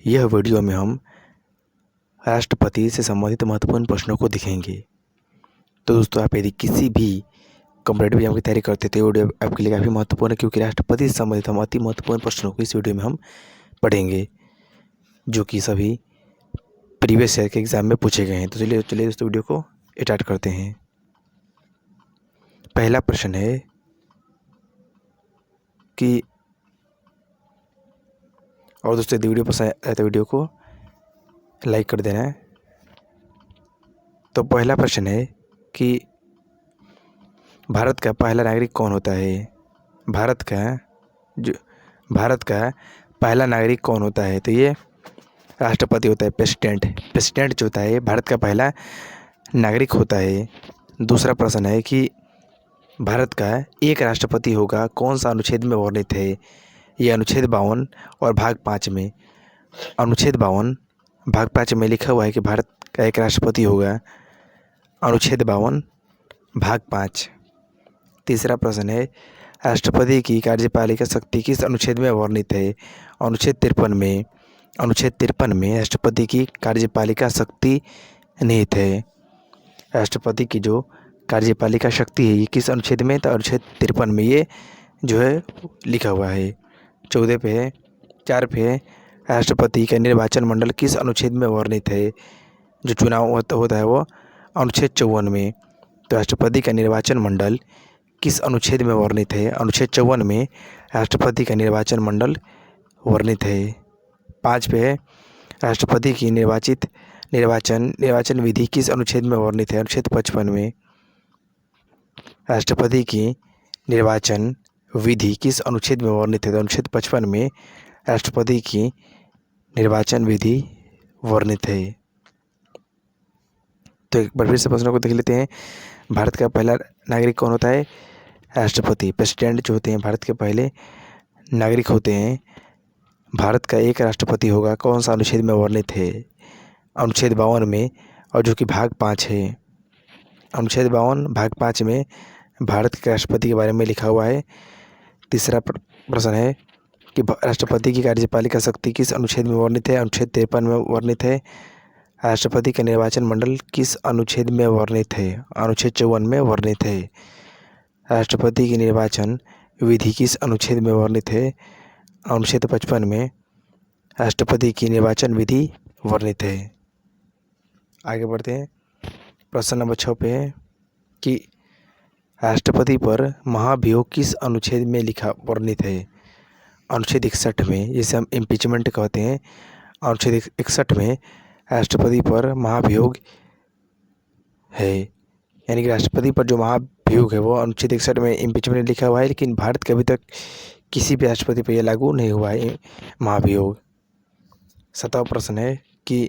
यह वीडियो में हम राष्ट्रपति से संबंधित महत्वपूर्ण प्रश्नों को दिखेंगे। तो दोस्तों, आप यदि किसी भी कॉम्पिटेटिव एग्जाम की तैयारी करते थे, वीडियो आपके लिए काफ़ी महत्वपूर्ण है, क्योंकि राष्ट्रपति से संबंधित हम अति महत्वपूर्ण प्रश्नों को इस वीडियो में हम पढ़ेंगे, जो कि सभी प्रीवियस ईयर के एग्जाम में पूछे गए हैं। तो चलिए दोस्तों, वीडियो को स्टार्ट करते हैं। पहला प्रश्न है कि, और दोस्तों यदि वीडियो पसंद आए तो वीडियो को लाइक कर देना है। तो पहला प्रश्न है कि भारत का पहला नागरिक कौन होता है? भारत का पहला नागरिक कौन होता है? तो ये राष्ट्रपति होता है, प्रेसिडेंट जो होता है भारत का पहला नागरिक होता है। दूसरा प्रश्न है कि भारत का एक राष्ट्रपति होगा, कौन सा अनुच्छेद में वर्णित है? ये अनुच्छेद 52 और भाग 5 में, अनुच्छेद 52 भाग 5 में लिखा हुआ है कि भारत का एक राष्ट्रपति होगा, अनुच्छेद 52 भाग 5। तीसरा प्रश्न है, राष्ट्रपति की कार्यपालिका शक्ति किस अनुच्छेद में वर्णित है? अनुच्छेद 53 में राष्ट्रपति की कार्यपालिका शक्ति निहित है। राष्ट्रपति की जो कार्यपालिका शक्ति है ये किस अनुच्छेद में? तो अनुच्छेद 53 में ये जो है लिखा हुआ है। 4 पे है, राष्ट्रपति का निर्वाचन मंडल किस अनुच्छेद में वर्णित है? जो चुनाव होता है वो अनुच्छेद 54 में। तो राष्ट्रपति का निर्वाचन मंडल किस अनुच्छेद में वर्णित है? अनुच्छेद 54 में राष्ट्रपति का निर्वाचन मंडल वर्णित है। 5 पे है, राष्ट्रपति की निर्वाचन विधि किस अनुच्छेद में वर्णित है? अनुच्छेद 55 में। राष्ट्रपति की निर्वाचन विधि किस अनुच्छेद में वर्णित है? तो अनुच्छेद 55 में राष्ट्रपति की निर्वाचन विधि वर्णित है। तो एक बार फिर से प्रश्नों को देख लेते हैं। भारत का पहला नागरिक कौन होता है? राष्ट्रपति, प्रेसिडेंट जो होते हैं भारत के पहले नागरिक होते हैं। भारत का एक राष्ट्रपति होगा, कौन सा अनुच्छेद में वर्णित है? अनुच्छेद 52 में, और जो कि भाग 5 है। अनुच्छेद 52 भाग 5 में भारत के राष्ट्रपति के बारे में लिखा हुआ है। तीसरा प्रश्न है कि राष्ट्रपति की कार्यपालिका शक्ति किस अनुच्छेद में वर्णित है? अनुच्छेद 53 में वर्णित है। राष्ट्रपति का निर्वाचन मंडल किस अनुच्छेद में वर्णित है? अनुच्छेद 54 में वर्णित है। राष्ट्रपति की निर्वाचन विधि किस अनुच्छेद में वर्णित है? अनुच्छेद 55 में राष्ट्रपति की निर्वाचन विधि वर्णित है। आगे बढ़ते हैं। प्रश्न नंबर 6 पे है कि राष्ट्रपति पर महाभियोग किस अनुच्छेद में वर्णित है? अनुच्छेद 61 में, जिसे हम इम्पीचमेंट कहते हैं। अनुच्छेद 61 में राष्ट्रपति पर महाभियोग है, यानी कि राष्ट्रपति पर जो महाभियोग है वो अनुच्छेद 61 में इम्पीचमेंट में लिखा हुआ है, लेकिन भारत के अभी तक किसी भी राष्ट्रपति पर यह लागू नहीं हुआ है महाभियोग। 7वां प्रश्न है कि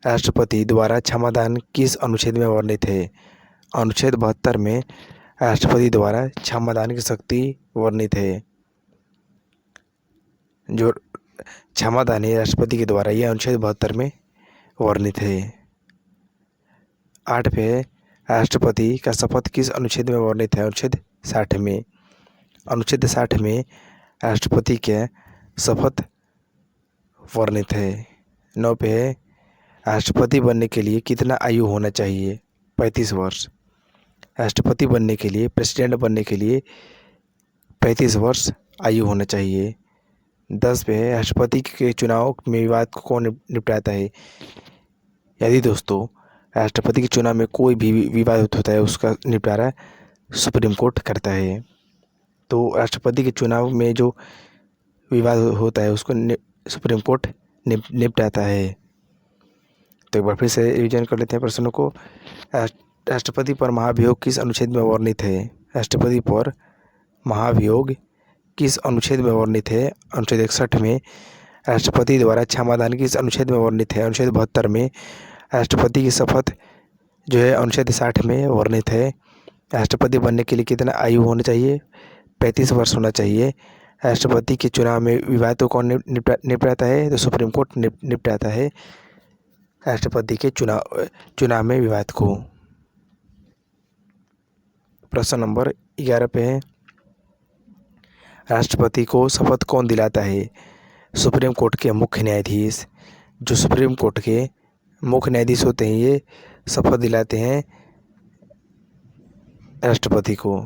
राष्ट्रपति द्वारा क्षमादान किस अनुच्छेद में वर्णित है? अनुच्छेद 72 में राष्ट्रपति द्वारा क्षमादान की शक्ति वर्णित है। जो क्षमादान है राष्ट्रपति के द्वारा, यह अनुच्छेद 72 में वर्णित है। 8 पे राष्ट्रपति का शपथ किस अनुच्छेद में वर्णित है? अनुच्छेद 60 में। अनुच्छेद 60 में राष्ट्रपति के शपथ वर्णित है। 9 पे है, राष्ट्रपति बनने के लिए कितना आयु होना चाहिए? 35 वर्ष। राष्ट्रपति बनने के लिए, प्रेसिडेंट बनने के लिए 35 वर्ष आयु होना चाहिए। 10 पे है, राष्ट्रपति के चुनाव में विवाद को कौन निपटाता है? यदि दोस्तों राष्ट्रपति के चुनाव में कोई भी विवाद होता है, उसका निपटारा सुप्रीम कोर्ट करता है। तो राष्ट्रपति के चुनाव में जो विवाद होता है उसको सुप्रीम कोर्ट निपटाता है। तो एक बार फिर से रिवीजन कर लेते हैं प्रश्नों को। राष्ट्रपति पर महाभियोग किस अनुच्छेद में वर्णित है? राष्ट्रपति पर महाभियोग किस अनुच्छेद में वर्णित है? अनुच्छेद 61 में। राष्ट्रपति द्वारा क्षमादान किस अनुच्छेद में वर्णित है? अनुच्छेद 72 में। राष्ट्रपति की शपथ जो है अनुच्छेद 60 में वर्णित है। राष्ट्रपति बनने के लिए कितना आयु होना चाहिए? 35 वर्ष होना चाहिए। राष्ट्रपति के चुनाव में विवादों कौन निपटाता है? तो सुप्रीम कोर्ट निपटाता है राष्ट्रपति के चुनाव में विवाद को। प्रश्न नंबर 11 पे है, राष्ट्रपति को शपथ कौन दिलाता है? सुप्रीम कोर्ट के मुख्य न्यायाधीश, जो सुप्रीम कोर्ट के मुख्य न्यायाधीश होते हैं, ये शपथ दिलाते हैं राष्ट्रपति को।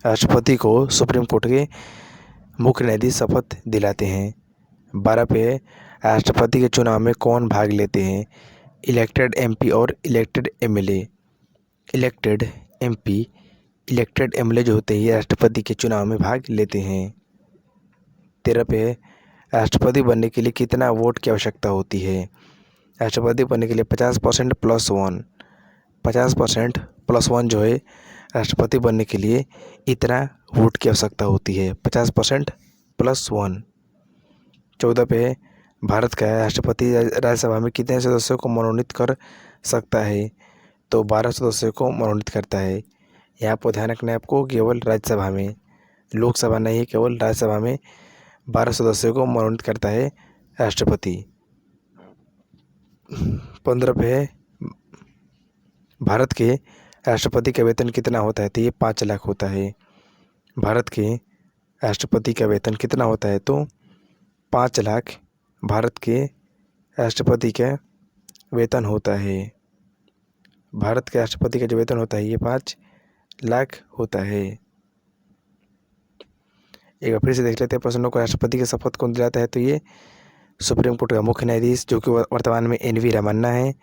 राष्ट्रपति को सुप्रीम कोर्ट के मुख्य न्यायाधीश शपथ दिलाते हैं। 12 पे राष्ट्रपति के चुनाव में कौन भाग लेते हैं? इलेक्टेड एमपी और elected MLA. Elected MP, elected MLA जो होते हैं, ये राष्ट्रपति के चुनाव में भाग लेते हैं। 13 पे राष्ट्रपति बनने के लिए कितना वोट की आवश्यकता होती है? राष्ट्रपति बनने के लिए 50% + 1, 50% + 1 जो है राष्ट्रपति बनने के लिए इतना वोट की आवश्यकता होती है, 50% + 1। 14 पे भारत का राष्ट्रपति राज्यसभा में कितने सदस्यों को मनोनीत कर सकता है? तो 12 सदस्यों को मनोनीत करता है। यहाँ पर ध्यान रखना है आपको, केवल राज्यसभा में, लोकसभा नहीं, केवल राज्यसभा में 12 सदस्यों को मनोनीत करता है राष्ट्रपति। 15 पे है भारत के राष्ट्रपति का वेतन कितना होता है? तो ये 5 लाख होता है। भारत के राष्ट्रपति का वेतन कितना होता है? तो 5 लाख भारत के राष्ट्रपति का वेतन होता है। भारत के राष्ट्रपति का जो वेतन होता है, ये 5 लाख होता है। एक बार फिर से देख लेते हैं प्रश्नों को। राष्ट्रपति की शपथ कौन दिलाता है? तो ये सुप्रीम कोर्ट का मुख्य न्यायाधीश, जो कि वर्तमान में एन वी रमन्ना है।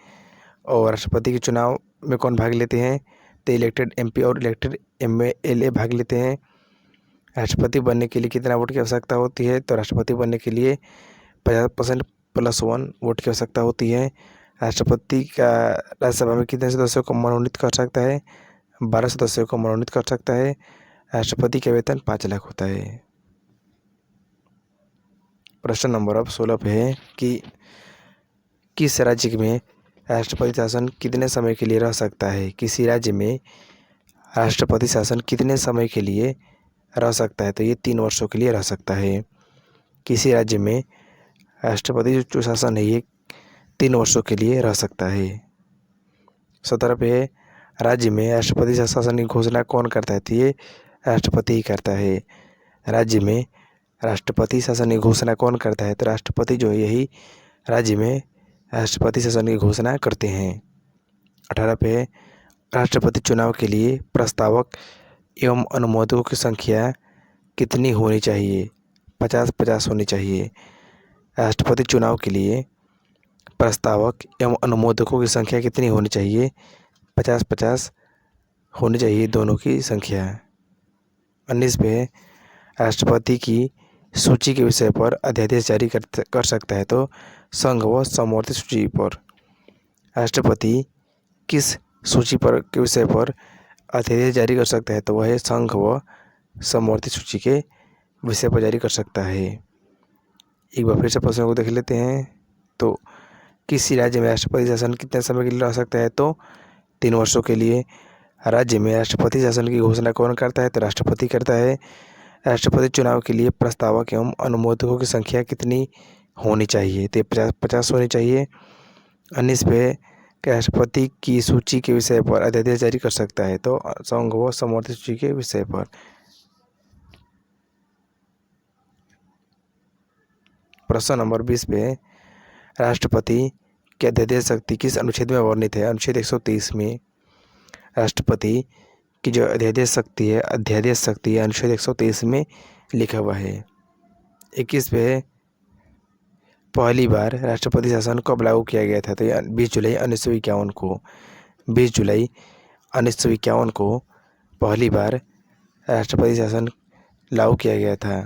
और राष्ट्रपति के चुनाव में कौन भाग लेते हैं? तो इलेक्टेड एमपी और इलेक्टेड एमएलए भाग लेते हैं। राष्ट्रपति बनने के लिए कितना वोट की आवश्यकता होती है? तो राष्ट्रपति बनने के लिए 50% + 1 वोट की आवश्यकता होती है। राष्ट्रपति का राज्यसभा में कितने सदस्यों को मनोनीत कर सकता है? 12 सदस्यों को मनोनीत कर सकता है। राष्ट्रपति का वेतन 5 लाख होता है। प्रश्न नंबर अब 16 पे है कि किस राज्य में राष्ट्रपति शासन कितने समय के लिए रह सकता है? किसी राज्य में राष्ट्रपति शासन कितने समय के लिए रह सकता है? तो ये 3 वर्षों के लिए रह सकता है। किसी राज्य में राष्ट्रपति जो शासन है, ये 3 वर्षों के लिए रह सकता है। 17 पे है राज्य में राष्ट्रपति शासन की घोषणा कौन करता है? तो ये राष्ट्रपति ही करता है। राज्य में राष्ट्रपति शासन की घोषणा कौन करता है? तो राष्ट्रपति जो है, यही राज्य में राष्ट्रपति शासन की घोषणा करते हैं। 18 पे है राष्ट्रपति चुनाव के लिए प्रस्तावक एवं अनुमोदकों की संख्या कितनी होनी चाहिए? 50-50 होनी चाहिए। राष्ट्रपति चुनाव के लिए प्रस्तावक एवं अनुमोदकों की संख्या कितनी होनी चाहिए? 50-50 होनी चाहिए दोनों की संख्या। 19 पे राष्ट्रपति की सूची के विषय पर अध्यादेश जारी कर सकता है? तो संघ व समवर्ती सूची पर। राष्ट्रपति किस सूची पर के विषय पर अध्यादेश जारी कर सकता है? तो वह संघ व समवर्ती सूची के विषय पर जारी कर सकता है। एक बार फिर से प्रश्न को देख लेते हैं। तो किसी राज्य में राष्ट्रपति शासन कितने समय के लिए रह सकता है? तो 3 वर्षों के लिए। राज्य में राष्ट्रपति शासन की घोषणा कौन करता है? तो राष्ट्रपति करता है। राष्ट्रपति चुनाव के लिए प्रस्तावक एवं अनुमोदकों की संख्या कितनी होनी चाहिए? तो 50 होनी चाहिए। 19 पे राष्ट्रपति की सूची के विषय पर अध्यादेश जारी कर सकता है? तो संघ व समवर्ती सूची के विषय पर। प्रश्न नंबर 20 पे राष्ट्रपति की अध्यादेश शक्ति किस अनुच्छेद में वर्णित है? अनुच्छेद 130 में राष्ट्रपति की जो अध्यादेश शक्ति है, अनुच्छेद 130 में लिखा हुआ है। 21 पे पहली बार राष्ट्रपति शासन कब लागू किया गया था? तो 20 जुलाई 1951 को। 20 जुलाई 1951 को पहली बार राष्ट्रपति शासन लागू किया गया था।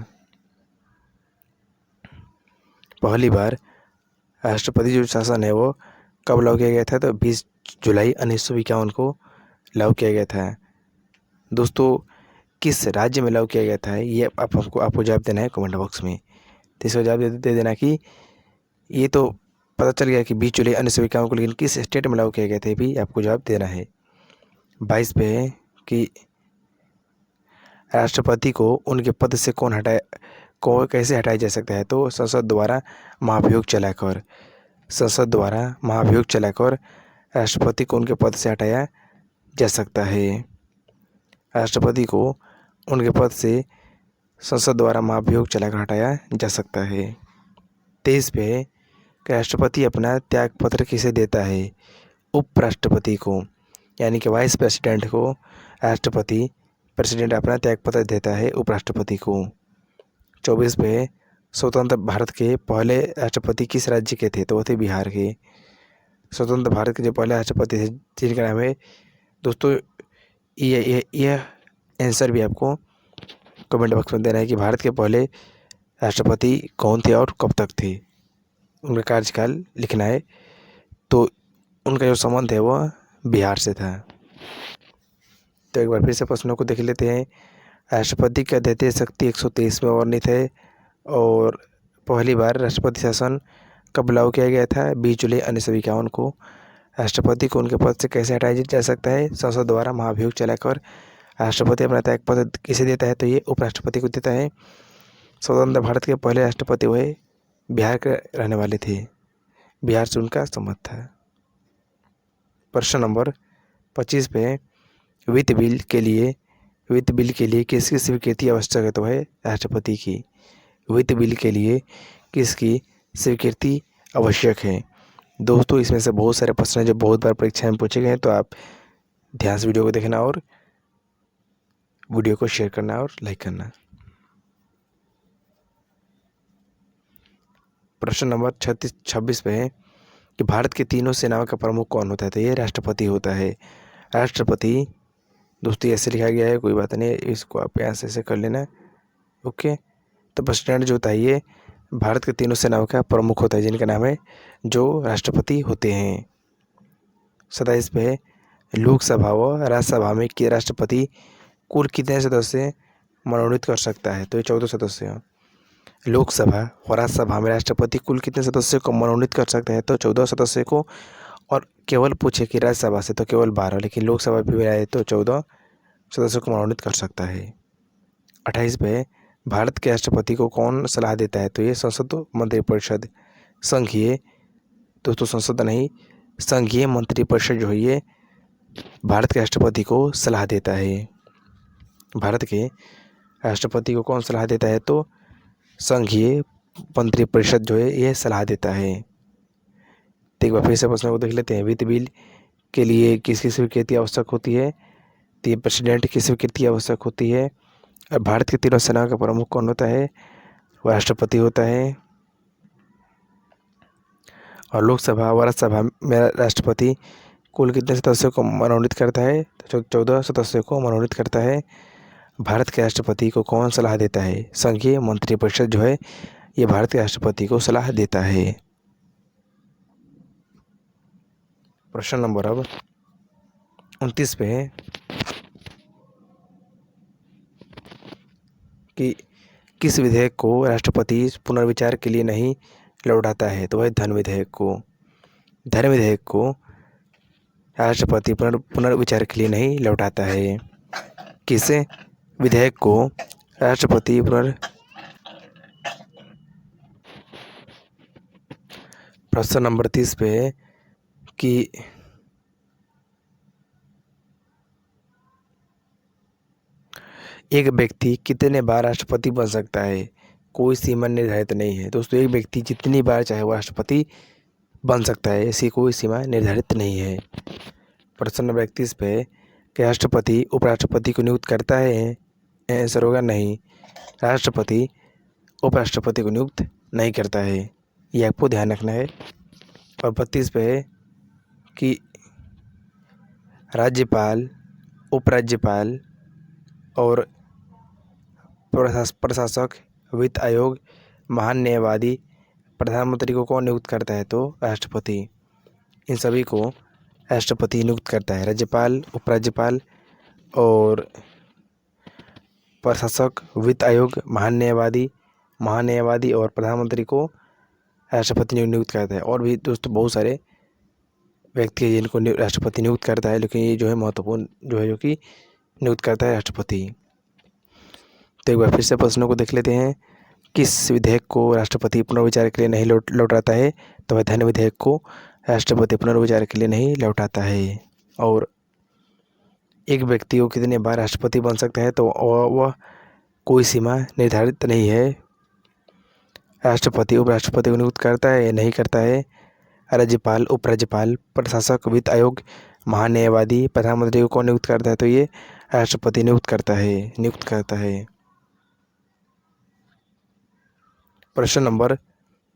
पहली बार राष्ट्रपति जो शासन है, वो कब लागू किया गया था? तो 20 जुलाई 1951 को लागू किया गया था। दोस्तों, किस राज्य में लागू किया गया था, ये आपको जवाब देना है कमेंट बॉक्स में। तो इसका जवाब दे देना कि ये तो पता चल गया कि 20 जुलाई 1951 को, लेकिन किस स्टेट में लागू किया गया था, भी आपको जवाब देना है। 22 पे है कि राष्ट्रपति को उनके पद से कैसे हटाया जा सकता है? तो संसद द्वारा महाभियोग चलाकर। संसद द्वारा महाभियोग चलाकर राष्ट्रपति को उनके पद से हटाया जा सकता है। राष्ट्रपति को उनके पद से संसद द्वारा महाभियोग चलाकर हटाया जा सकता है। 23 पे राष्ट्रपति अपना त्यागपत्र किसे देता है? उपराष्ट्रपति को, यानी कि वाइस प्रेसिडेंट को प्रेसिडेंट अपना त्यागपत्र देता है उपराष्ट्रपति को। 24 पे स्वतंत्र भारत के पहले राष्ट्रपति किस राज्य के थे? तो वो थे बिहार के। स्वतंत्र भारत के जो पहले राष्ट्रपति थे जिनका नाम है दोस्तों, यह आंसर भी आपको कमेंट बॉक्स में देना है कि भारत के पहले राष्ट्रपति कौन थे और कब तक थे, उनका कार्यकाल लिखना है। तो उनका जो संबंध है वह बिहार से था। तो एक बार फिर से प्रश्नों को देख लेते हैं। राष्ट्रपति की अद्वितीय शक्ति 123 में वर्णित है और पहली बार राष्ट्रपति शासन कब लागू किया गया था? 20 जुलाई 1951 को। राष्ट्रपति को उनके पद से कैसे हटाया जा सकता है? संसद द्वारा महाभियोग चलाकर। राष्ट्रपति अपना त्यागपत्र किसे देता है? तो ये उपराष्ट्रपति को देता है। स्वतंत्र भारत के पहले राष्ट्रपति वह बिहार के रहने वाले थे, बिहार से उनका संबंध था। प्रश्न नंबर 25 पे वित्त बिल के लिए किसकी स्वीकृति आवश्यक है? तो है राष्ट्रपति की। वित्त बिल के लिए किसकी स्वीकृति आवश्यक है? दोस्तों इसमें से बहुत सारे प्रश्न हैं जो बहुत बार परीक्षा में पूछे गए हैं, तो आप ध्यान से वीडियो को देखना और वीडियो को शेयर करना और लाइक करना। प्रश्न नंबर 26 पे है कि भारत की तीनों सेनाओं का प्रमुख कौन होता है? तो ये राष्ट्रपति होता है। राष्ट्रपति दोस्तों ऐसे लिखा गया है, कोई बात नहीं, इसको आप यहाँ से ऐसे कर लेना। ओके, तो प्रेसिडेंट जो होता है ये भारत के तीनों सेनाओं का प्रमुख होता है, जिनका नाम है जो राष्ट्रपति होते हैं। 27 पे लोकसभा व राज्यसभा में के राष्ट्रपति कुल कितने सदस्य मनोनीत कर सकता है? तो ये 14 सदस्य। लोकसभा और राज्यसभा में राष्ट्रपति कुल कितने सदस्यों को मनोनीत कर सकता है? तो 14 सदस्य को। और केवल पूछे कि राज्यसभा से तो केवल 12, लेकिन लोकसभा भी आए तो 14 सदस्यों को मनोनीत कर सकता है। 28 पे भारत के राष्ट्रपति को कौन सलाह देता है? तो ये संसद मंत्रिपरिषद। संघीय दोस्तों संसद नहीं, संघीय मंत्रिपरिषद जो है ये भारत के राष्ट्रपति को सलाह देता है। भारत के राष्ट्रपति को कौन सलाह देता है? तो संघीय मंत्रिपरिषद जो है यह सलाह देता है। तो एक बार फिर से प्रश्न को देख लेते हैं। वित्त बिल के लिए किसकी स्वीकृति आवश्यक होती है? तो ये प्रेसिडेंट की स्वीकृति आवश्यक होती है। और भारत के तीनों सेना का प्रमुख कौन होता है? वह राष्ट्रपति होता है। और लोकसभा व राज्यसभा में राष्ट्रपति कुल कितने सदस्यों को मनोनीत करता है? तो 14 सदस्यों को मनोनीत करता है। भारत के राष्ट्रपति को कौन सलाह देता है? संघीय मंत्रिपरिषद जो है ये भारत के राष्ट्रपति को सलाह देता है। प्रश्न नंबर अब 29 पे है कि किस विधेयक को राष्ट्रपति पुनर्विचार के लिए नहीं लौटाता है? तो वह धन विधेयक को। धन विधेयक को राष्ट्रपति पुनर्विचार के लिए नहीं लौटाता है। किस विधेयक को राष्ट्रपति प्रश्न नंबर 30 पे है कि एक व्यक्ति कितने बार राष्ट्रपति बन सकता है? कोई सीमा निर्धारित नहीं है। दोस्तों एक व्यक्ति जितनी बार चाहे वो राष्ट्रपति बन सकता है, ऐसी कोई सीमा निर्धारित नहीं है। प्रश्न नंबर 31 पे कि राष्ट्रपति उपराष्ट्रपति को नियुक्त करता है? आंसर होगा नहीं, राष्ट्रपति उपराष्ट्रपति को नियुक्त नहीं करता है, ये आपको ध्यान रखना है। और 32 पे है कि राज्यपाल, उपराज्यपाल और प्रशासक, वित्त आयोग, महान न्यायवादी, प्रधानमंत्री को कौन नियुक्त करता है? तो राष्ट्रपति। इन सभी को राष्ट्रपति नियुक्त करता है। राज्यपाल, उपराज्यपाल और प्रशासक, वित्त आयोग, महान न्यायवादी और प्रधानमंत्री को राष्ट्रपति नियुक्त करता है। और भी दोस्तों बहुत सारे व्यक्ति हैं जिनको राष्ट्रपति नियुक्त करता है, लेकिन ये जो है महत्वपूर्ण जो है जो कि नियुक्त करता है राष्ट्रपति। तो एक बार फिर से प्रश्नों को देख लेते हैं। किस विधेयक को राष्ट्रपति पुनर्विचार के लिए नहीं लौटाता है? तो वह धन विधेयक को राष्ट्रपति पुनर्विचार के लिए नहीं लौटाता है। और एक व्यक्ति को कितने बार राष्ट्रपति बन सकता है? तो वह कोई सीमा निर्धारित नहीं है। राष्ट्रपति उपराष्ट्रपति को नियुक्त करता है या नहीं करता है। राज्यपाल, उपराज्यपाल, प्रशासक, वित्त आयोग, महान्यायवादी, प्रधानमंत्री को कौन नियुक्त करता है? तो ये राष्ट्रपति नियुक्त करता है। प्रश्न नंबर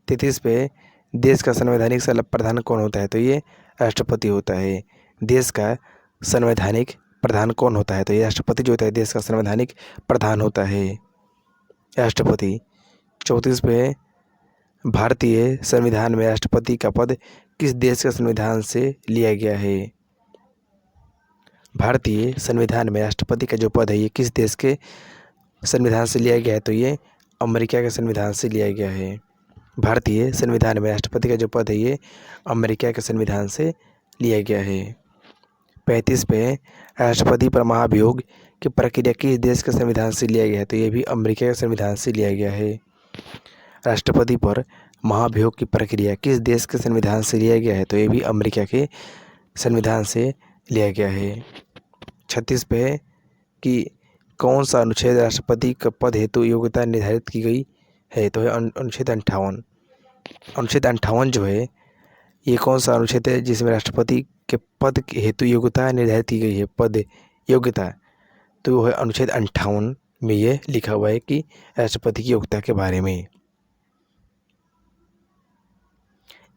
33 पे देश का संवैधानिक सलाह प्रधान कौन होता है? तो ये राष्ट्रपति होता है। देश का संवैधानिक प्रधान कौन होता है? तो ये राष्ट्रपति जो होता है देश का संवैधानिक प्रधान होता है, राष्ट्रपति। 34 पे भारतीय संविधान में राष्ट्रपति का पद किस देश के संविधान से लिया गया है? भारतीय संविधान में राष्ट्रपति का जो पद है ये किस देश के संविधान से लिया गया है? तो ये अमेरिका के संविधान से लिया गया है। भारतीय संविधान में राष्ट्रपति का जो पद है ये अमेरिका के संविधान से लिया गया है। 35 पे राष्ट्रपति पर महाभियोग की प्रक्रिया किस देश के संविधान से लिया गया है? तो ये भी अमेरिका के संविधान से लिया गया है। राष्ट्रपति पर महाभियोग की प्रक्रिया किस देश के संविधान से लिया गया है? तो ये भी अमेरिका के संविधान से लिया गया है। 36 पे कि कौन सा अनुच्छेद राष्ट्रपति का पद हेतु योग्यता निर्धारित की गई है? तो है अनुच्छेद 58। अनुच्छेद 58 जो है ये कौन सा अनुच्छेद है जिसमें राष्ट्रपति के पद के हेतु योग्यता निर्धारित की गई है? पद योग्यता, तो वो है अनुच्छेद 58 में ये लिखा हुआ है कि राष्ट्रपति की योग्यता के बारे में।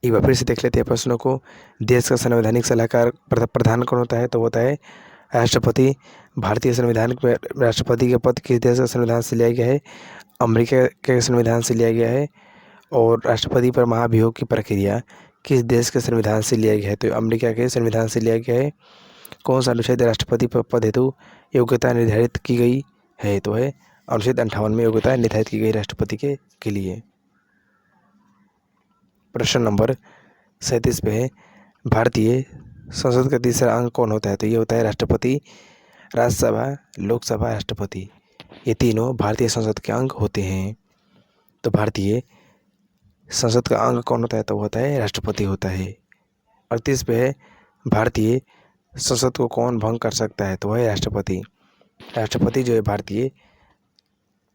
एक बार फिर से देख लेते हैं प्रश्नों को। देश का संवैधानिक सलाहकार प्रधान कौन होता है? तो होता है राष्ट्रपति। भारतीय संविधान में राष्ट्रपति के पद किस देश के संविधान से लिया गया है? अमेरिका के संविधान से लिया गया है। और राष्ट्रपति पर महाभियोग की प्रक्रिया किस देश के संविधान से लिया गया है? तो अमेरिका के संविधान से लिया गया है। कौन सा अनुच्छेद राष्ट्रपति पर पद हेतु योग्यता निर्धारित की गई है? तो है अनुच्छेद 58 में योग्यता निर्धारित की गई राष्ट्रपति के लिए। प्रश्न नंबर 37 पे है भारतीय संसद का तीसरा अंग कौन होता है? तो ये होता है राष्ट्रपति। राज्यसभा, लोकसभा, राष्ट्रपति, ये तीनों भारतीय संसद के अंग होते हैं। तो भारतीय संसद का अंग कौन होता है? तो होता है राष्ट्रपति होता है। 38 पे है भारतीय संसद को कौन भंग कर सकता है? तो है राष्ट्रपति। राष्ट्रपति जो है भारतीय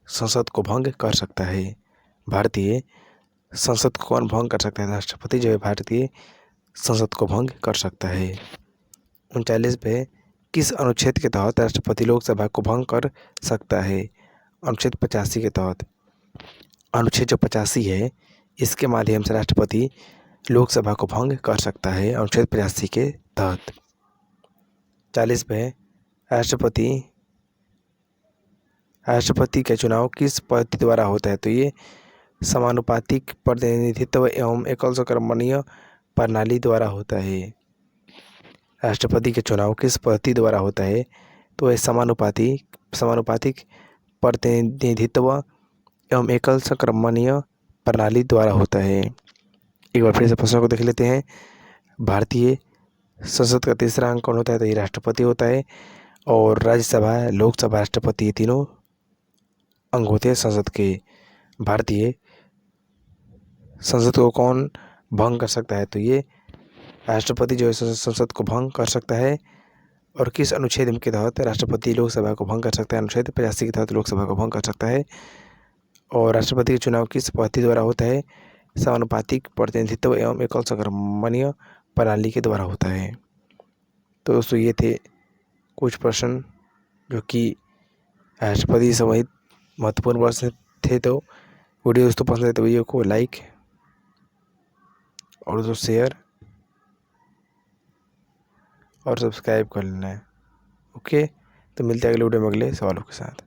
संसद को भंग कर सकता है। भारतीय संसद को कौन भंग कर सकता है? राष्ट्रपति जो है भारतीय संसद को भंग कर सकता है। 39 पे किस अनुच्छेद के तहत राष्ट्रपति लोकसभा को भंग कर सकता है? अनुच्छेद 85 के तहत। अनुच्छेद जो 85 है इसके माध्यम से राष्ट्रपति लोकसभा को भंग कर सकता है, अनुच्छेद 85 के तहत। 40 पे राष्ट्रपति का चुनाव किस पद्धति द्वारा होता है? तो ये समानुपातिक प्रतिनिधित्व एवं एकल संक्रमणीय प्रणाली द्वारा होता है। राष्ट्रपति के चुनाव किस पद्धति द्वारा होता है? तो यह समानुपातिक प्रतिनिधित्व एवं एकल संक्रमणीय प्रणाली द्वारा होता है। एक बार फिर से प्रश्न को देख लेते हैं। भारतीय संसद का तीसरा अंग कौन होता है? तो ये राष्ट्रपति होता है। और राज्यसभा, लोकसभा, राष्ट्रपति, ये तीनों अंग होते हैं संसद के। भारतीय संसद को कौन भंग कर सकता है? तो ये राष्ट्रपति जो है संसद को भंग कर सकता है। और किस अनुच्छेद के तहत राष्ट्रपति लोकसभा को भंग कर सकता है? अनुच्छेद 85 के तहत लोकसभा को भंग कर सकता है। और राष्ट्रपति का चुनाव किस पद्धति द्वारा होता है? समानुपातिक प्रतिनिधित्व एवं एकल संक्रमणीय प्रणाली के द्वारा होता है। तो दोस्तों ये थे कुछ प्रश्न जो कि राष्ट्रपति से संबंधित महत्वपूर्ण प्रश्न थे। तो वीडियो दोस्तों पसंद है तो वीडियो को लाइक और दोस्तों शेयर और सब्सक्राइब कर लेना है। ओके, तो मिलते हैं अगले वीडियो में अगले सवालों के साथ।